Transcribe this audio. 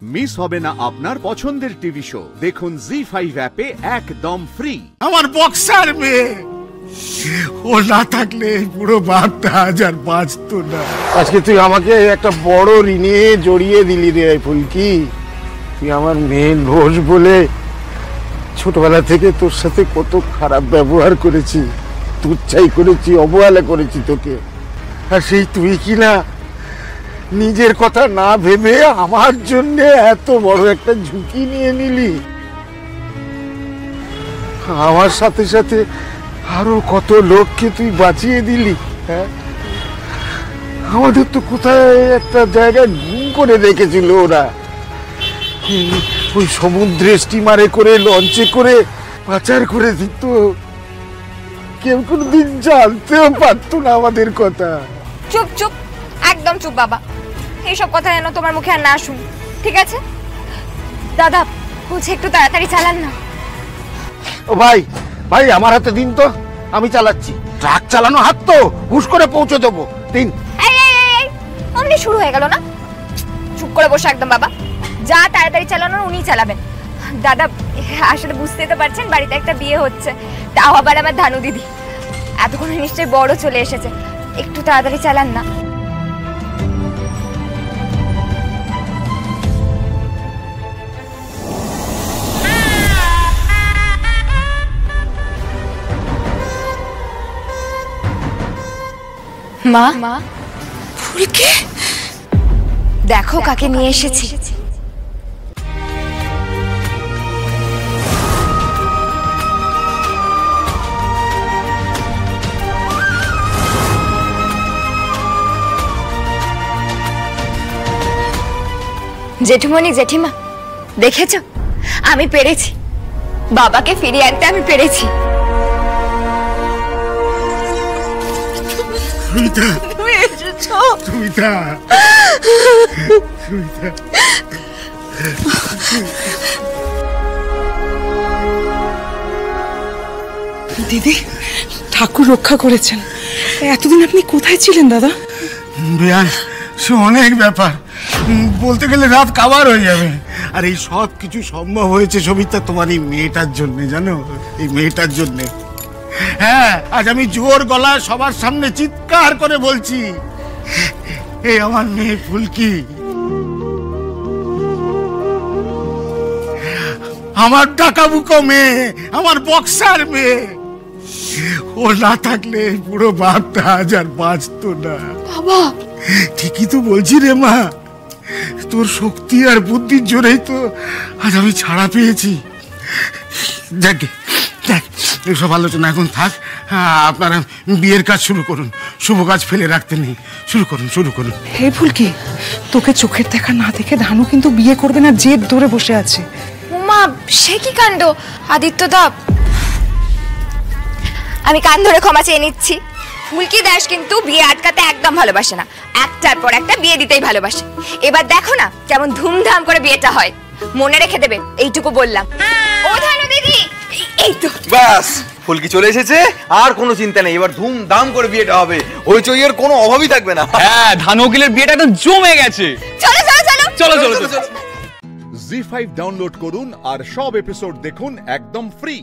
Miss হবে না আপনার পছন্দের টিভি শো। দেখুন জি5 অ্যাপে একদম ফ্রি। আমার বক্সার মেয়ে, ও না থাকলে পুরো বাপটা আজ আর বাঁচতো না। আজকে তুই আমাকে একটা বড় ঋণে জড়িয়ে দিলি রে ফুলকি। তুই আমার মেয়ের দোষ বলে ছোটবেলা থেকে তোর সাথে কত খারাপ ব্যবহার করেছি, তুচ্ছাই করেছি, অবহেলা করেছি তোকে। আর সেই তুই কি না নিজের কথা না ভেবে আমার জন্য এত বড় একটা ঝুঁকি নিয়ে নিলি। আমার সাথে সাথে আরো কত লোককে তুই বাঁচিয়ে দিলি। হ্যাঁ, আমাদের তো কোথায় একটা জায়গায় গুম করে রেখেছিল ওরা। ওই সমুদ্রে স্টিমারে করে, লঞ্চে করে পাচার করে দিত। কেউ কোনোদিন জানতেও পারতো না আমাদের কথা। চুপ চুপ, একদম চুপ বাবা। এইসব কথা যেন তোমার মুখে আর না শুনি, ঠিক আছে? দাদা বলছে একটু তাড়াতাড়ি চালান না। ও ভাই, ভাই আমার হাতে দিন তো, আমি চালাচ্ছি। ট্রাক চালানো হাত তো, হুশ করে পৌঁছে দেবো। দিন। অমনি শুরু হয়ে গেল না? চুপ করে বসে একদম বাবা। যা তাড়াতাড়ি চালানোর উনি চালাবেন। দাদা আসলে বুঝতেই তো পারছেন, বাড়িতে একটা বিয়ে হচ্ছে, তাও আবার আমার ধানু দিদি। এতক্ষণে নিশ্চয়ই বড় চলে এসেছে, একটু তাড়াতাড়ি চালান না। মা, ফুলকে দেখো কাকে নিয়ে এসেছি। জেঠুমনি, জেঠিমা, দেখেছো আমি পেরেছি, বাবাকে ফিরিয়ে আনতে আমি পেরেছি। দিদি, ঠাকুর রক্ষা করেছেন। এতদিন আপনি কোথায় ছিলেন দাদা? বেয়ান, সে অনেক ব্যাপার, বলতে গেলে রাত কাবার হয়ে যাবে। আর এই সব কিছু সম্ভব হয়েছে সবিতা তোমার এই মেয়েটার জন্য, জানো, এই মেয়েটার জন্য। হ্যাঁ, আজ আমি জোর গলা সবার সামনে চিৎকার করে বলছি, এই আমার মেয়ে ফুলকি, আমার ডাকাবুকো মেয়ে, আমার বক্সার মেয়ে। ও না থাকলে পুরো বাপটা আজ আর বাঁচতো না। বাবা, ঠিকই তো বলছি রে মা, তোর শক্তি আর বুদ্ধির জোরেই তো আজ আমি ছাড়া পেয়েছি। দেখ দেখ, এসব আলোচনা এখন থাক। আপনারা বিয়ের কাজ শুরু করুন, শুভ কাজ ফেলে রাখতে নেই। শুরু করুন, শুরু করুন। হে ফুলকি, তোকে চোখের দেখা না দেখে ধানু কিন্তু বিয়ে করবে না, জেদ ধরে বসে আছে। মা, সে কি কাণ্ড! আদিত্য দা, আমি কান ধরে ক্ষমা চেয়ে নিচ্ছি। ফুলকি দাস কিন্তু বিয়ে আটকাতে একদম ভালোবাসে না, একটার পর একটা বিয়ে দিতেই ভালোবাসে। এবার দেখো না কেমন ধুমধাম করে বিয়েটা হয়, মনে রেখে দেবে, এইটুকু বললাম। ও ধানু দিদি, এই তো বাস, ফুলকি চলে এসেছে, আর কোনো চিন্তা নেই। এবার ধুমধাম করে বিয়েটা হবে, হইচইয়ের কোনো অভাবই থাকবে না। হ্যাঁ, ধানু উকিলের বিয়েটা একদম জমে গেছে। চলো চলো চলো চলো চলো। জি5 ডাউনলোড করুন আর সব এপিসোড দেখুন একদম ফ্রি।